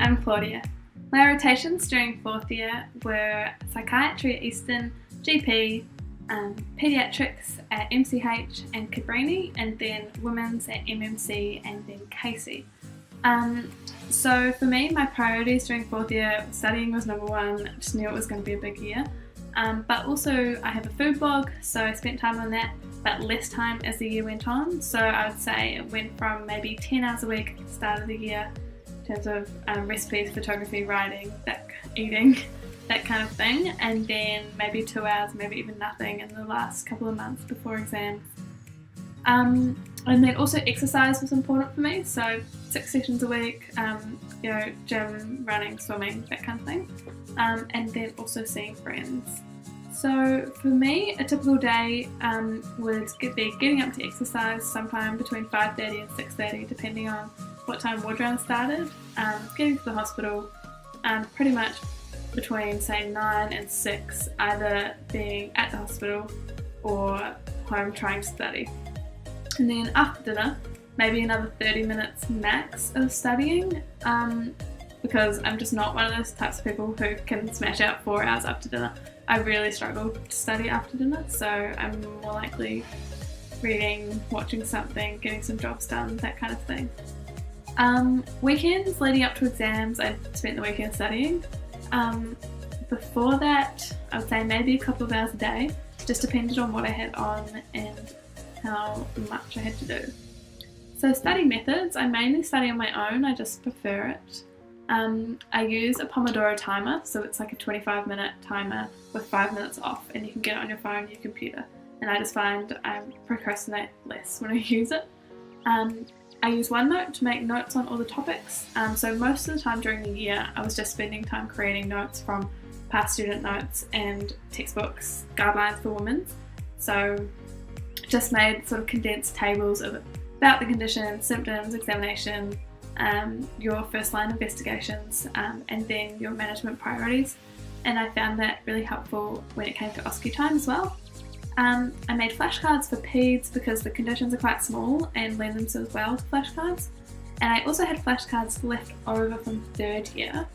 I'm Claudia. My rotations during fourth year were psychiatry at Eastern, GP, paediatrics at MCH and Cabrini, and then women's at MMC and then Casey. So for me, my priorities during fourth year, studying was number one. I just knew it was going to be a big year. But also I have a food blog, so I spent time on that, but less time as the year went on. So I would say it went from maybe 10 hours a week at the start of the year in terms of recipes, photography, writing, eating, that kind of thing, and then maybe 2 hours, maybe even nothing in the last couple of months before exams. And then also exercise was important for me, so 6 sessions a week, gym, running, swimming, that kind of thing, and then also seeing friends. So for me, a typical day would be getting up to exercise sometime between 5:30 and 6:30, depending on what time ward round started, getting to the hospital, pretty much between say 9 and 6, either being at the hospital or home trying to study. And then after dinner, maybe another 30 minutes max of studying, because I'm just not one of those types of people who can smash out 4 hours after dinner. I really struggle to study after dinner, so I'm more likely reading, watching something, getting some jobs done, that kind of thing. Weekends leading up to exams, I spent the weekend studying. Before that, I would say maybe a couple of hours a day, just depended on what I had on and how much I had to do. So study methods, I mainly study on my own, I just prefer it. I use a Pomodoro timer, so it's like a 25-minute timer with 5 minutes off, and you can get it on your phone, your computer, and I just find I procrastinate less when I use it. I use OneNote to make notes on all the topics, so most of the time during the year I was just spending time creating notes from past student notes and textbooks, guidelines for women, so just made sort of condensed tables about the condition, symptoms, examination, your first line investigations, and then your management priorities, and I found that really helpful when it came to OSCE time as well. I made flashcards for peds because the conditions are quite small and lend themselves well to flashcards, and I also had flashcards left over from third year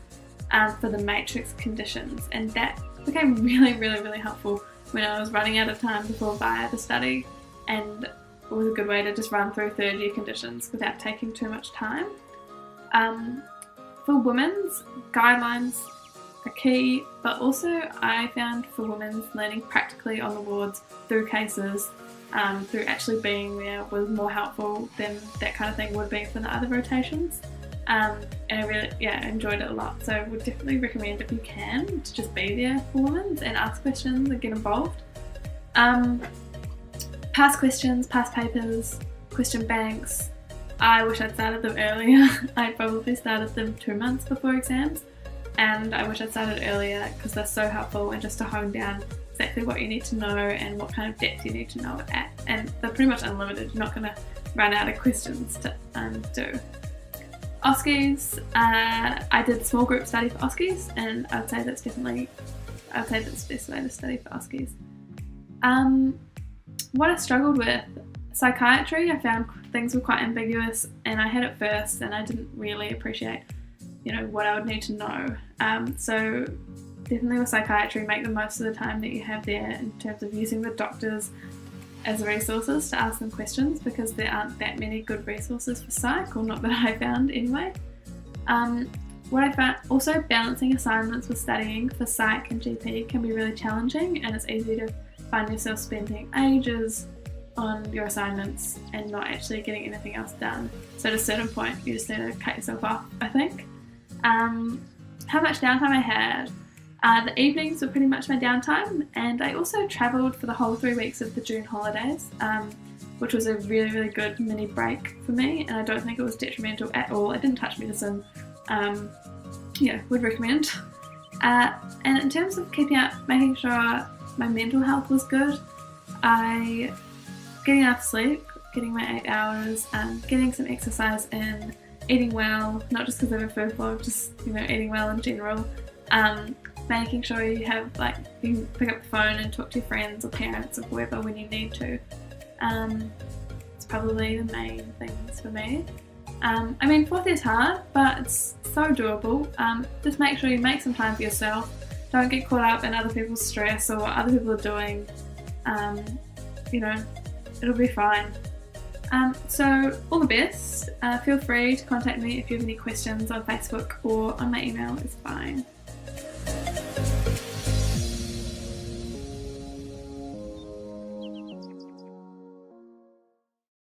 for the matrix conditions, and that became really helpful when I was running out of time before VIA to study, and it was a good way to just run through third year conditions without taking too much time. For women's, guidelines are key, but also I found for women's, learning practically on the wards through cases, through actually being there, was more helpful than that kind of thing would be for the other rotations. And I really enjoyed it a lot, so I would definitely recommend, if you can, to just be there for women's and ask questions and get involved. Past questions, past papers, question banks, I wish I'd started them earlier. I probably started them 2 months before exams, and I wish I'd started earlier because they're so helpful, and just to hone down exactly what you need to know and what kind of depth you need to know it at, and they're pretty much unlimited. You're not going to run out of questions to do. OSCEs, I did small group study for OSCEs, and I'd say that's the best way to study for OSCEs. What I struggled with, psychiatry, I found things were quite ambiguous, and I had it first, and I didn't really appreciate, what I would need to know. So definitely with psychiatry, make the most of the time that you have there in terms of using the doctors as resources to ask them questions, because there aren't that many good resources for psych, or not that I found anyway. What I found, also balancing assignments with studying for psych and GP can be really challenging, and it's easy to find yourself spending ages on your assignments and not actually getting anything else done. So at a certain point you just need to cut yourself off, I think. How much downtime I had. The evenings were pretty much my downtime, and I also travelled for the whole 3 weeks of the June holidays, which was a really good mini break for me, and I don't think it was detrimental at all. It didn't touch medicine. Would recommend. And in terms of keeping up, making sure my mental health was good, getting enough sleep, getting my 8 hours, getting some exercise in, eating well, not just because I have a food blog, just eating well in general, making sure you have you can pick up the phone and talk to your friends or parents or whoever when you need to. It's probably the main things for me. I mean, fourth year's hard, but it's so doable. Just make sure you make some time for yourself. Don't get caught up in other people's stress or what other people are doing. You know, it'll be fine. So all the best. Feel free to contact me if you have any questions on Facebook or on my email. It's fine.